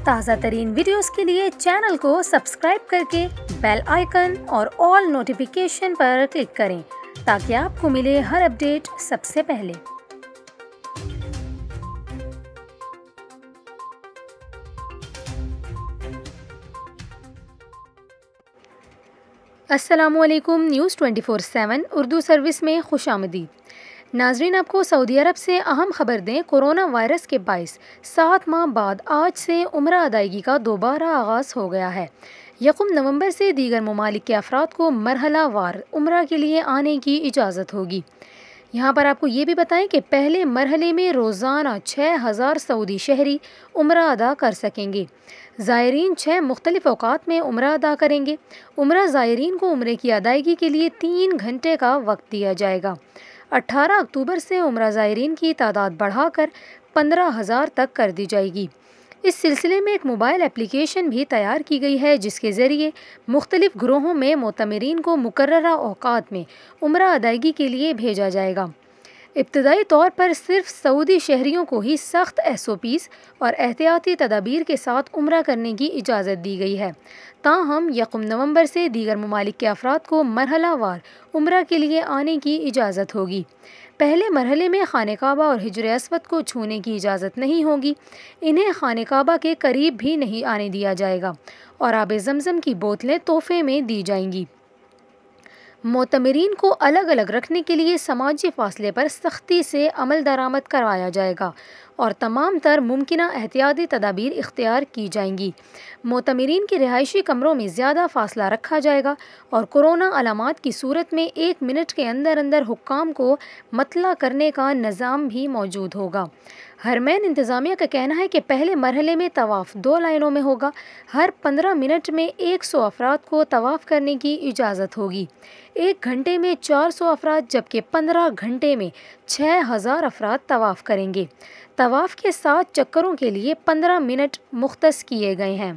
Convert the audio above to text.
تازہ ترین ویڈیوز کے لیے چینل کو سبسکرائب کرکے بیل آئیکن اور آل نوٹیفیکیشن پر کلک کریں تاکہ آپ کو ملے ہر اپڈیٹ سب سے پہلے۔ السلام علیکم، نیوز 24/7 اردو سروس میں خوش آمدید۔ ناظرین، آپ کو سعودی عرب سے اہم خبر دیں۔ کورونا وائرس کے باعث 7 ماہ بعد آج سے عمرہ ادائیگی کا دوبارہ آغاز ہو گیا ہے۔ 1 نومبر سے دیگر ممالک کے افراد کو مرحلہ وار عمرہ کے لیے آنے کی اجازت ہوگی۔ یہاں پر آپ کو یہ بھی بتائیں کہ پہلے مرحلے میں روزانہ 6000 سعودی شہری عمرہ ادا کر سکیں گے۔ زائرین 6 مختلف اوقات میں عمرہ ادا کریں گے۔ عمرہ زائرین کو عمرے کی ادائیگی کے لیے 3 گھنٹے کا وقت دیا جائے گا۔ 18 اکتوبر سے عمرہ زائرین کی تعداد بڑھا کر 15,000 تک کر دی جائے گی۔ اس سلسلے میں ایک موبائل اپلیکیشن بھی تیار کی گئی ہے جس کے ذریعے مختلف گروہوں میں معتمرین کو مقررہ اوقات میں عمرہ ادائیگی کے لیے بھیجا جائے گا۔ ابتدائی طور پر صرف سعودی شہریوں کو ہی سخت SOPs اور احتیاطی تدابیر کے ساتھ عمرہ کرنے کی اجازت دی گئی ہے، تاہم 1 نومبر سے دیگر ممالک کے افراد کو مرحلہ وار عمرہ کے لیے آنے کی اجازت ہوگی۔ پہلے مرحلے میں خانہ کعبہ اور حجر اسود کو چھونے کی اجازت نہیں ہوگی۔ انہیں خانہ کعبہ کے قریب بھی نہیں آنے دیا جائے گا اور آب زمزم کی بوتلیں تحفے میں دی جائیں گی۔ معتمرین کو الگ الگ رکھنے کے لیے سماجی فاصلے پر سختی سے عمل درآمد کروایا جائے گا اور تمام تر ممکنہ احتیاطی تدابیر اختیار کی جائیں گی۔ معتمرین کے رہائشی کمروں میں زیادہ فاصلہ رکھا جائے گا اور کورونا علامات کی صورت میں 1 منٹ کے اندر حکام کو مطلع کرنے کا نظام بھی موجود ہوگا۔ حرمین انتظامیہ کا کہنا ہے کہ پہلے مرحلے میں طواف 2 لائنوں میں ہوگا۔ ہر 15 منٹ میں 100 افراد کو طواف کرنے کی اجازت ہوگی۔ 1 گھنٹے میں 400 افراد جبکہ 15 گھنٹے میں 6000 افراد طواف کریں گے۔ طواف کے 7 چکروں کے لیے 15 منٹ مختص کیے گئے ہیں۔